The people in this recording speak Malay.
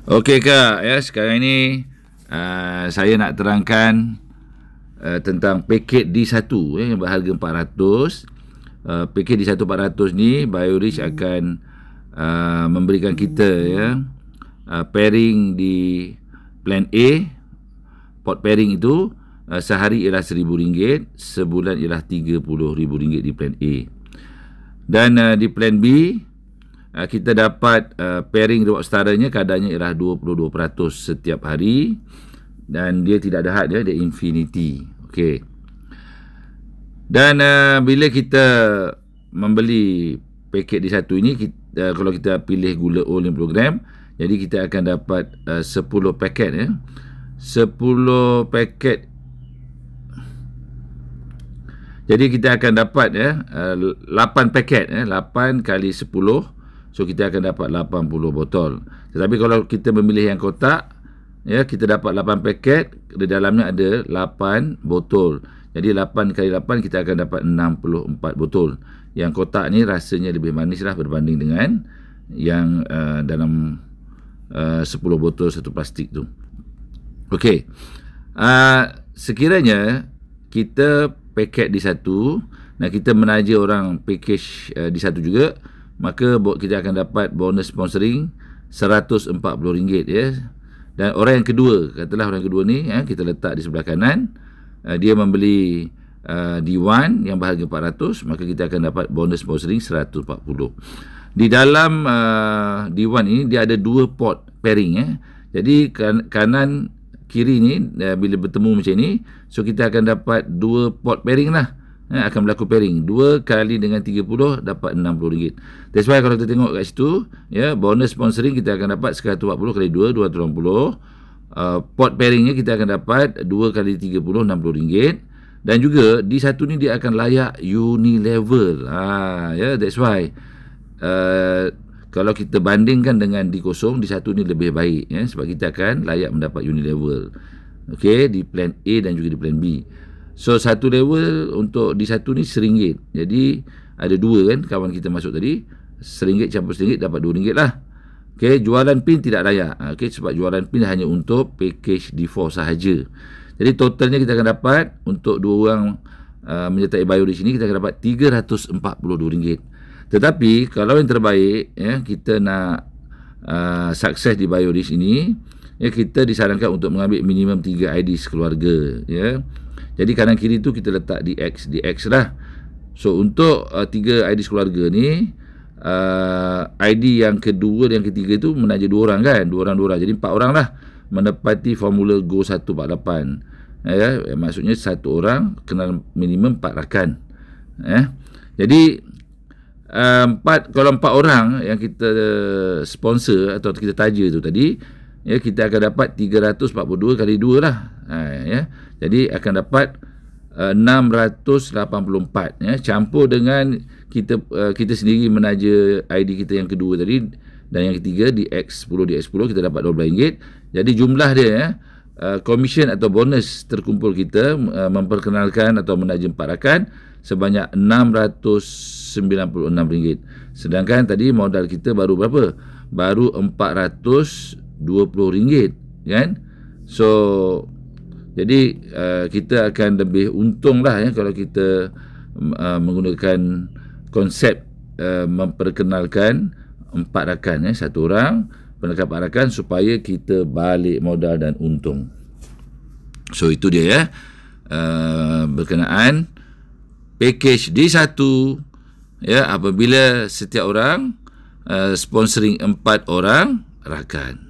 Okey Kak, ya sekarang ini saya nak terangkan tentang paket D1 yang berharga 400. Paket D1 400 ni BioRich akan memberikan kita pairing di plan A. Port pairing itu sehari ialah RM1,000, sebulan ialah RM30,000 di plan A. Dan di plan B kita dapat pairing reward setaranya kadarnya ialah 22% setiap hari dan dia tidak ada had, dia infinity. Okey. Dan bila kita membeli paket di satu ini, kalau kita pilih gula all-in program, jadi kita akan dapat 10 paket 10 paket. Jadi kita akan dapat 8 paket 8 kali 10. So kita akan dapat 80 botol. Tetapi kalau kita memilih yang kotak, kita dapat 8 paket, di dalamnya ada 8 botol. Jadi 8 kali 8 kita akan dapat 64 botol. Yang kotak ni rasanya lebih manis lah berbanding dengan yang dalam 10 botol satu plastik tu. Okey. Sekiranya kita paket di satu, dan kita menaja orang package di satu juga, maka kita akan dapat bonus sponsoring RM140 Dan orang yang kedua, katalah orang kedua ni kita letak di sebelah kanan, dia membeli D1 yang berharga 400, maka kita akan dapat bonus sponsoring 140. Di dalam D1 ini dia ada 2 port pairing Jadi kanan kiri ni bila bertemu macam ni, so kita akan dapat 2 port pairing lah. Akan berlaku pairing 2 kali dengan 30 dapat RM60. That's why kalau kita tengok kat situ, bonus sponsoring kita akan dapat 140 kali 2 280. Port pairingnya kita akan dapat 2 kali 30 RM60. Dan juga di satu ni dia akan layak Unilevel. That's why kalau kita bandingkan dengan D0, di satu ni lebih baik sebab kita akan layak mendapat Unilevel. Okey, di plan A dan juga di plan B. So satu level untuk di satu ni RM1. Jadi ada 2 kawan kita masuk tadi, RM1 campur RM1 dapat RM2 lah. Okey, jualan pin tidak layak. Okey, sebab jualan pin hanya untuk package D4 sahaja. Jadi totalnya kita akan dapat untuk 2 orang menyertai BioRich ini, kita akan dapat RM342. Tetapi kalau yang terbaik kita nak sukses di BioRich ini, kita disarankan untuk mengambil minimum 3 ID sekeluarga. Jadi kanan kiri tu kita letak DX lah. So untuk 3 ID sekeluarga ni, ID yang kedua dan yang ketiga tu menaja 2 orang kan, 2 orang. Jadi 4 orang lah menepati formula Go 148. Maksudnya 1 orang kenal minimum 4 rakan. Jadi kalau 4 orang yang kita sponsor atau kita taja tu tadi, kita akan dapat 342 kali 2 lah. Jadi akan dapat 684 campur dengan kita sendiri menaja ID kita yang kedua tadi dan yang ketiga di X10 kita dapat RM12. Jadi jumlah dia komisen atau bonus terkumpul kita memperkenalkan atau menaja 4 rakan sebanyak RM696. Sedangkan tadi modal kita baru berapa? Baru RM420 kan? So jadi kita akan lebih untung lah kalau kita menggunakan konsep memperkenalkan 4 rakan 1 orang penangkap 4 rakan supaya kita balik modal dan untung. So itu dia berkenaan package D1 apabila setiap orang sponsoring 4 orang rakan.